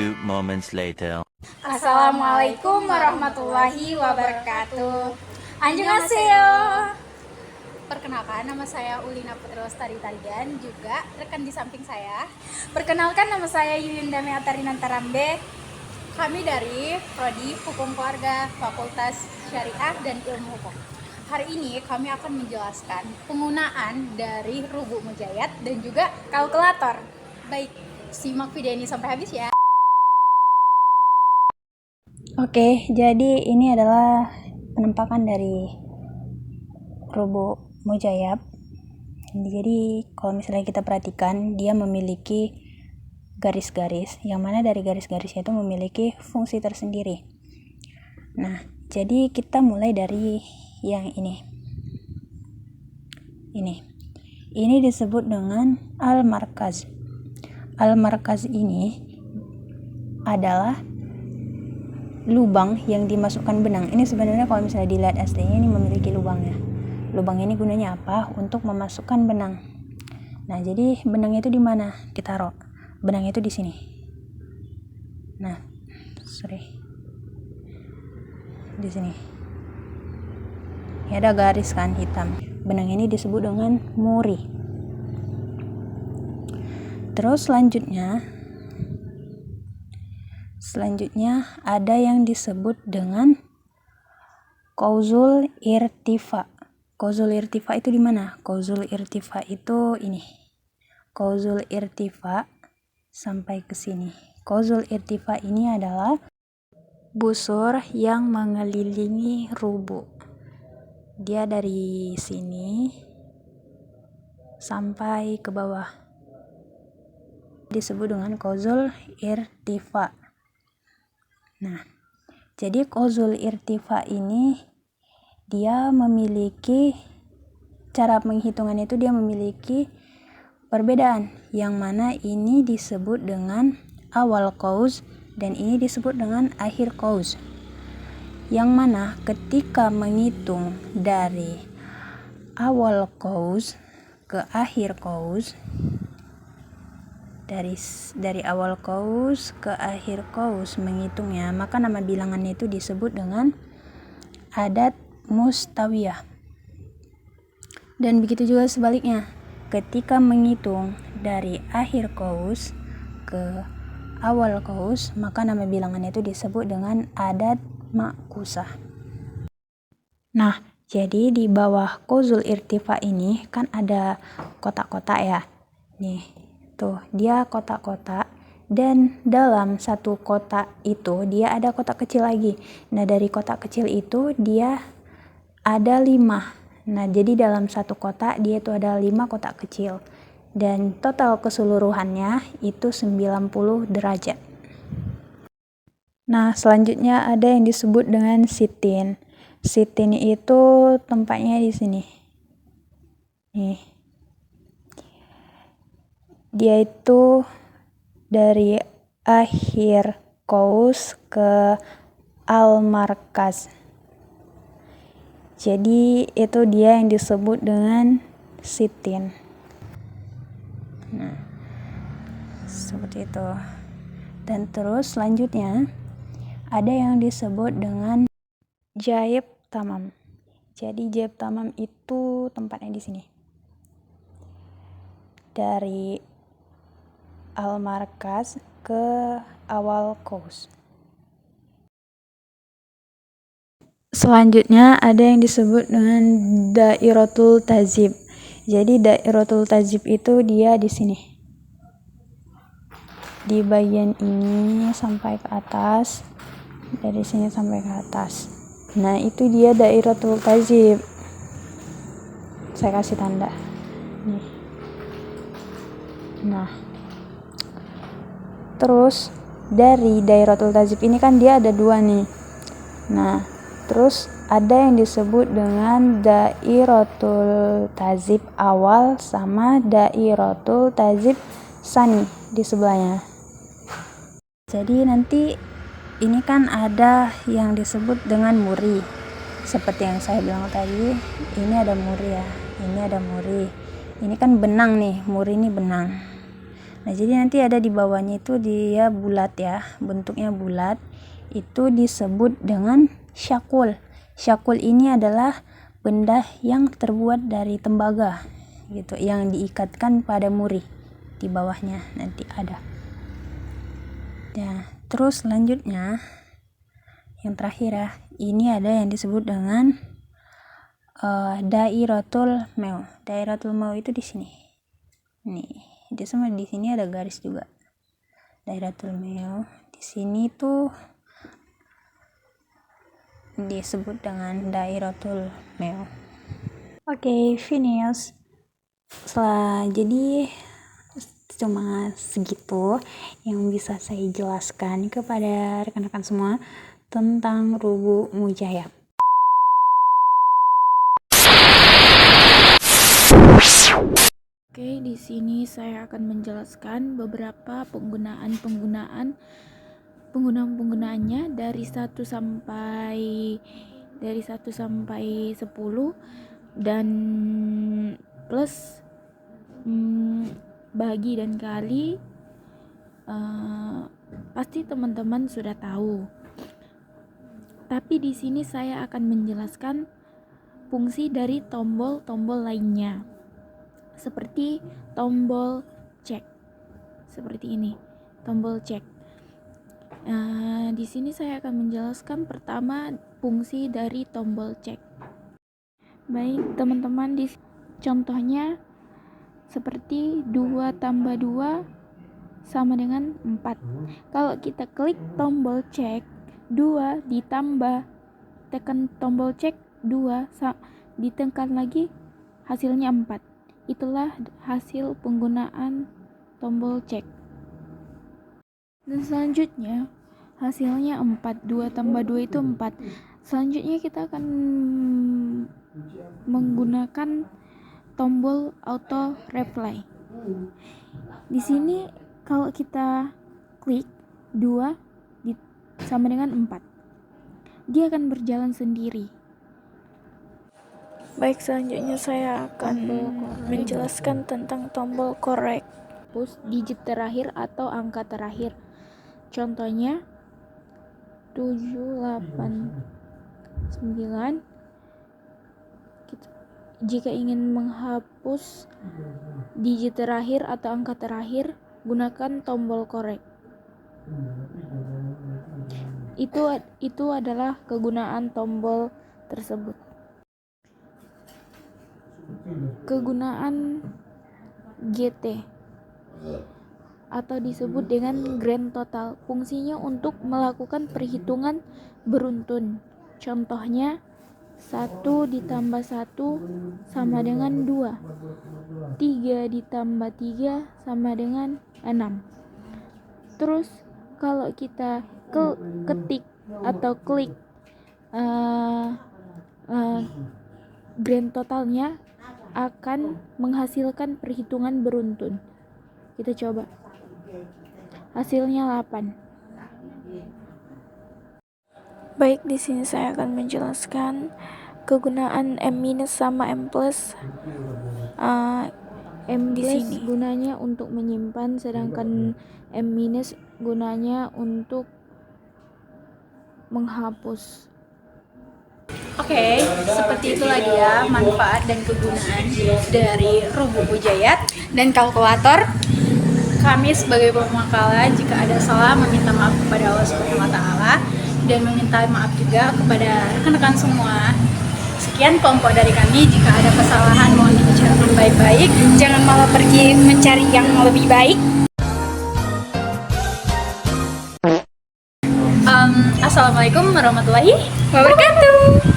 few moments later. Assalamualaikum warahmatullahi wabarakatuh. Annyeonghaseyo. Perkenalkan, nama saya Ulina Putri Lestari Tarigan, juga rekan di samping saya. Perkenalkan, nama saya Yuyunda Meatarin Tarambe. Kami dari Prodi Hukum Keluarga, Fakultas Syariah dan Ilmu Hukum. Hari ini kami akan menjelaskan penggunaan dari rubu mujayat dan juga kalkulator. Baik, simak video ini sampai habis ya. Oke, jadi ini adalah penampakan dari rubu mujayab. Jadi kalau misalnya kita perhatikan, dia memiliki garis-garis, yang mana dari garis-garisnya itu memiliki fungsi tersendiri. Nah, jadi kita mulai dari yang ini. Ini disebut dengan al-markaz. Al-markaz ini adalah lubang yang dimasukkan benang. Ini sebenarnya kalau misalnya dilihat aslinya ini memiliki lubangnya. Lubang ini gunanya apa? Untuk memasukkan benang. Nah, jadi benangnya itu di mana ditaruh? Benangnya itu di sini. Nah, di sini. Ini ada garis kan hitam. Benang ini disebut dengan muri. Terus selanjutnya ada yang disebut dengan qauzul irtifa. Qauzul irtifa itu di mana? Qauzul irtifa itu ini. Qauzul irtifa sampai ke sini. Qauzul irtifa ini adalah busur yang mengelilingi rubu. Dia dari sini sampai ke bawah. Disebut dengan qauzul irtifa. Nah, jadi qauzul irtifa ini dia memiliki cara penghitungan itu, dia memiliki perbedaan, yang mana ini disebut dengan awal qauz dan ini disebut dengan akhir qauz. Yang mana ketika menghitung dari awal qauz ke akhir qauz, dari awal qauz ke akhir qauz menghitungnya, maka nama bilangannya itu disebut dengan adat mustawiyah. Dan begitu juga sebaliknya, ketika menghitung dari akhir qauz ke awal qauz, maka nama bilangannya itu disebut dengan adat makusah. Nah, jadi di bawah qauzul irtifa ini kan ada kotak-kotak ya. Nih, tuh dia kotak-kotak, dan dalam satu kotak itu dia ada kotak kecil lagi. Nah, dari kotak kecil itu dia ada 5. Nah, jadi dalam satu kotak dia itu ada 5 kotak kecil. Dan total keseluruhannya itu 90 derajat. Nah, selanjutnya ada yang disebut dengan sitin. Sitin itu tempatnya di sini. Nih. Dia itu dari akhir qauz ke al-markaz. Jadi itu dia yang disebut dengan sitin. Nah, seperti itu. Dan terus selanjutnya ada yang disebut dengan jaib tamam. Jadi jaib tamam itu tempatnya di sini. Dari al-markaz ke awal qauz. Selanjutnya ada yang disebut dengan dairatul tazib. Jadi dairatul tazib itu dia di sini. Di bagian ini sampai ke atas, dari sini sampai ke atas. Nah, itu dia dairatul tazib. Saya kasih tanda. Nih. Nah, terus dari dairatul tazib ini kan dia ada 2 nih. Nah, terus ada yang disebut dengan dairatul tazib awal sama dairatul tazib sani di sebelahnya. Jadi nanti ini kan ada yang disebut dengan muri. Seperti yang saya bilang tadi, ini ada muri ya. Ini ada muri. Ini kan benang nih, muri ini benang. Nah, jadi nanti ada di bawahnya itu dia bulat ya, bentuknya bulat. Itu disebut dengan syakul. Syakul ini adalah benda yang terbuat dari tembaga gitu, yang diikatkan pada muri. Di bawahnya nanti ada. Nah, terus selanjutnya yang terakhir ya, ini ada yang disebut dengan dairatul mau. Dairatul mau itu di sini. Nih, dia sama di sini ada garis juga. Dairatul mau di sini tuh disebut dengan dairatul mau. Oke, finish. Jadi cuma segitu yang bisa saya jelaskan kepada rekan-rekan semua tentang Rubu Mujayyab. Oke, di sini saya akan menjelaskan beberapa penggunaannya dari 1 sampai 10 dan plus bagi dan kali. Pasti teman-teman sudah tahu. Tapi di sini saya akan menjelaskan fungsi dari tombol-tombol lainnya. Seperti tombol cek. Seperti ini, tombol cek. Di sini saya akan menjelaskan pertama fungsi dari tombol cek. Baik, teman-teman, contohnya seperti 2 tambah 2 sama dengan 4. Kalau kita klik tombol cek 2 ditambah, tekan tombol cek 2 ditekan lagi, hasilnya 4. Itulah hasil penggunaan tombol cek. Dan selanjutnya hasilnya 4. 2 tambah 2 itu 4. Selanjutnya kita akan menggunakan tombol auto reply. Di sini kalau kita klik 2 sama dengan 4, dia akan berjalan sendiri. Baik, selanjutnya saya akan menjelaskan tentang tombol correct, push digit terakhir atau angka terakhir. Contohnya 789. Jika ingin menghapus digit terakhir atau angka terakhir, gunakan tombol correct. Itu adalah kegunaan tombol tersebut. Kegunaan GT atau disebut dengan grand total, fungsinya untuk melakukan perhitungan beruntun. Contohnya 1 ditambah 1 sama dengan 2. 3 ditambah 3 sama dengan 6. Terus kalau kita ketik atau klik grand totalnya, akan menghasilkan perhitungan beruntun. Kita coba. Hasilnya 8. Baik, di sini saya akan menjelaskan kegunaan M- sama M+. M di sini gunanya untuk menyimpan, sedangkan M- gunanya untuk menghapus. Oke, seperti itulah dia manfaat dan kegunaan dari Rubu Mujayyab dan kalkulator. Kami sebagai pemakala, jika ada salah, meminta maaf kepada Allah Subhanahu wa Ta'ala dan meminta maaf juga kepada rekan-rekan semua. Sekian kelompok dari kami. Jika ada kesalahan, mohon dibicarakan baik-baik. Jangan malah pergi mencari yang lebih baik. Assalamualaikum warahmatullahi wabarakatuh.